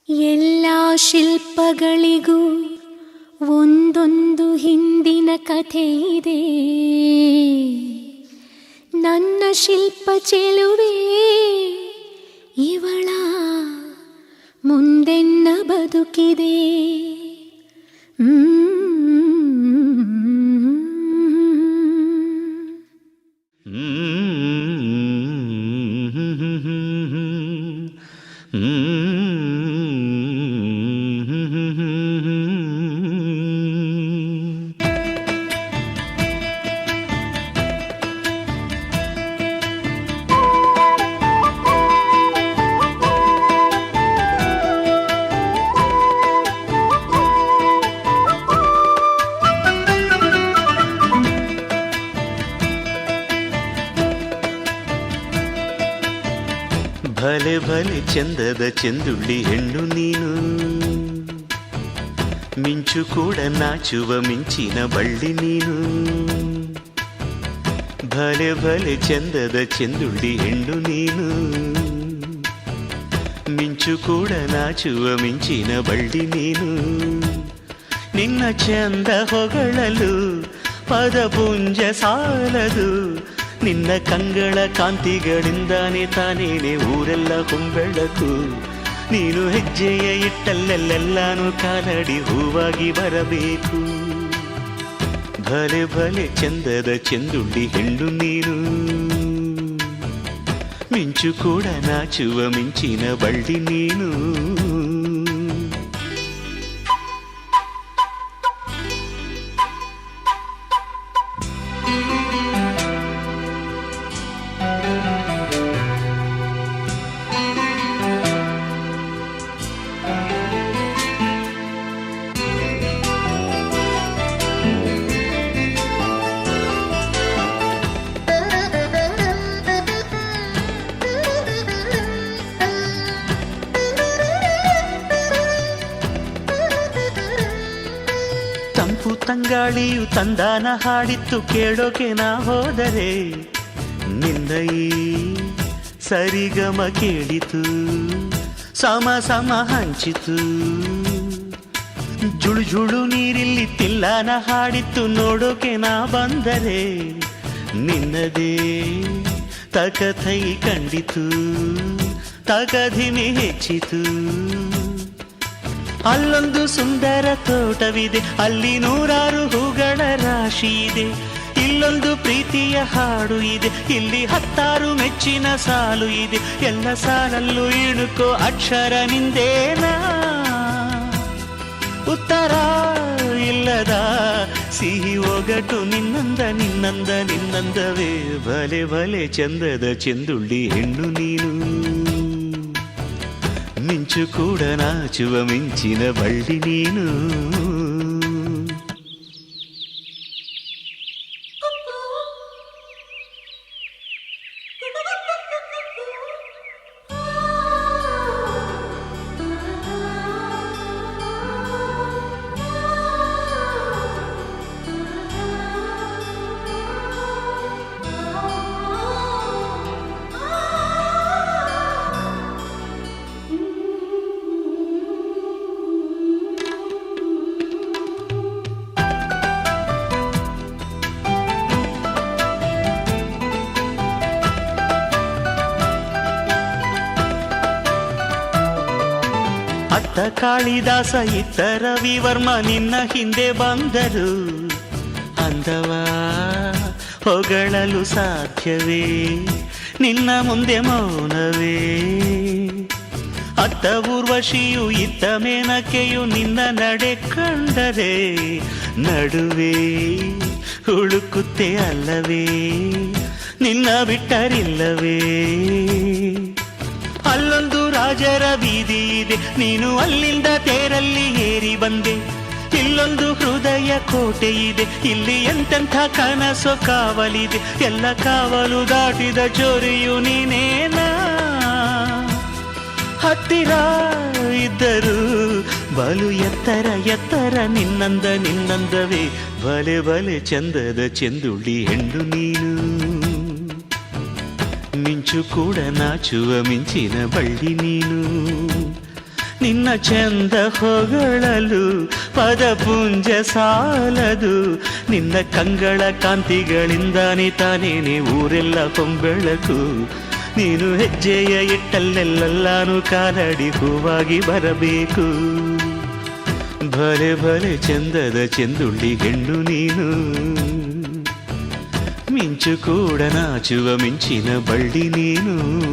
ಎಲ್ಲ ಶಿಲ್ಪಗಳಿಗೂ ಒಂದೊಂದು ಹಿಂದಿನ ಕಥೆ ಇದೆ. ನನ್ನ ಶಿಲ್ಪ ಚೆಲುವೆ ಇವಳ ಮುಂದೆನ್ನ ಬದುಕಿದೆ. ಭಲೆ ಭಲೆ ಚಂದದ ಚೆಂದುಳ್ಳಿ ಹೆಣ್ಣು ನೀನು, ಮಿಂಚು ಕೂಡ ನಾಚುವ ಮಿಂಚಿನ ಬಳ್ಳಿ ನೀನು. ಭಲೆ ಭಲೆ ಚಂದದ ಚೆಂದುಳ್ಳಿ ಹೆಣ್ಣು ನೀನು, ಮಿಂಚು ಕೂಡ ನಾಚುವ ಮಿಂಚಿನ ಬಳ್ಳಿ ನೀನು. ನಿನ್ನ ಚಂದ ಹೊಗಳಲು ಪದಪುಂಜ ಸಾಲದು, ನಿನ್ನ ಕಂಗಳ ಕಾಂತಿಗಳಿಂದಾನೆ ತಾನೇನೆ ಊರೆಲ್ಲ ಹೊಂಬೆಳಕು. ನೀನು ಹೆಜ್ಜೆಯ ಇಟ್ಟಲ್ಲೆಲ್ಲೆಲ್ಲಾನು ಕಾಲಡಿ ಹೂವಾಗಿ ಬರಬೇಕು. ಭಲೆ ಭಲೆ ಚಂದದ ಚೆಂದುಳ್ಳಿ ಹೆಣ್ಣು ನೀನು, ಮಿಂಚು ಕೂಡ ನಾಚುವ ಮಿಂಚಿನ ಬಳ್ಳಿ ನೀನು. ತಂಪು ತಂಗಾಳಿಯು ತಂದಾನ ಹಾಡಿತ್ತು ಕೇಳೋಕೆ ನಾ ಹೋದರೆ, ನಿನ್ನ ಈ ಸರಿಗಮ ಕೇಳಿತು ಸಮ ಸಮ ಹಂಚಿತು. ಜುಳು ಜುಳು ನೀರಿಲ್ಲಿ ತಿಲ್ಲಾನ ಹಾಡಿತ್ತು ನೋಡೋಕೆ ನಾ ಬಂದರೆ, ನಿನ್ನದೇ ತಕಥೈ ಕಂಡಿತು ತಕಧಿಮಿ ಹೆಚ್ಚಿತು. ಅಲ್ಲೊಂದು ಸುಂದರ ತೋಟವಿದೆ, ಅಲ್ಲಿ ನೂರಾರು ಹೂಗಳ ರಾಶಿ ಇದೆ. ಇಲ್ಲೊಂದು ಪ್ರೀತಿಯ ಹಾಡು ಇದೆ, ಇಲ್ಲಿ 10 ಮೆಚ್ಚಿನ ಸಾಲು ಇದೆ. ಎಲ್ಲ ಸಾಲಲ್ಲೂ ಇಣುಕೋ ಅಕ್ಷರ ನಿಂದೇನಾ, ಉತ್ತರ ಇಲ್ಲದ ಸಿಹಿ ಒಗಟು ನಿನ್ನಂದ ನಿನ್ನಂದ ನಿನ್ನಂದವೇ. ಭಲೆ ಭಲೆ ಚಂದದ ಚೆಂದುಳ್ಳಿ ಹೆಣ್ಣು ನೀನು, ಮಿಂಚು ಕೂಡ ನಾಚುವ ಮಿಂಚಿನ ಬಳ್ಳಿ ನೀನು. ಅತ್ತ ಕಾಳಿದಾಸ ಇತ್ತ ರವಿವರ್ಮ ನಿನ್ನ ಹಿಂದೆ ಬಂದರು. ಅಂದವ ಹೊಗಳಲು ಸಾಧ್ಯವೇ, ನಿನ್ನ ಮುಂದೆ ಮೌನವೇ. ಅತ್ತ ಊರ್ವಶಿಯು ಇತ್ತ ಮೇನಕೆಯು ನಿನ್ನ ನಡೆ ಕಂಡರೆ, ನಡುವೆ ಹುಡುಕುತ್ತೆ ಅಲ್ಲವೇ ನಿನ್ನ ಬಿಟ್ಟರಿಲ್ಲವೇ. ಅಲ್ಲೊಂದು ರಾಜರ ಬೀದಿ ಇದೆ, ನೀನು ಅಲ್ಲಿಂದ ತೇರಲ್ಲಿ ಏರಿ ಬಂದೆ. ಇಲ್ಲೊಂದು ಹೃದಯ ಕೋಟೆ ಇದೆ, ಇಲ್ಲಿ ಎಂತೆಂಥ ಕನಸು ಕಾವಲಿದೆ. ಎಲ್ಲ ಕಾವಲು ದಾಟಿದ ಚೋರಿಯು ನೀನೇನಾ, ಹತ್ತಿರ ಇದ್ದರು ಬಲು ಎತ್ತರ ಎತ್ತರ ನಿನ್ನಂದ ನಿನ್ನಂದವೇ. ಭಲೆ ಭಲೆ ಚಂದದ ಚೆಂದುಳ್ಳಿ ಹೆಣ್ಣು ನೀನು, ಮಿಂಚು ಕೂಡ ನಾಚುವ ಮಿಂಚಿನ ಬಳ್ಳಿ ನೀನು. ನಿನ್ನ ಚಂದ ಹೊಗಳಲು ಪದಪುಂಜ ಸಾಲದು. ನಿನ್ನ ಕಂಗಳ ಕಾಂತಿಗಳಿಂದಾನೆ ತಾನೇನೆ ಊರೆಲ್ಲ ಹೊಂಬೆಳಕು. ನೀನು ಹೆಜ್ಜೆಯ ಇಟ್ಟಲ್ಲೆಲ್ಲಾನು ಕಾಲಡಿ ಹೂವಾಗಿ ಬರಬೇಕು. ಭಲೆ ಭಲೆ ಚಂದದ ಚೆಂದುಳ್ಳಿ ಹೆಣ್ಣು ನೀನು, ಮಿಂಚು ಕೂಡ ನಾಚುವ ಮಿಂಚಿನ ಬಳ್ಳಿ ನೀನು.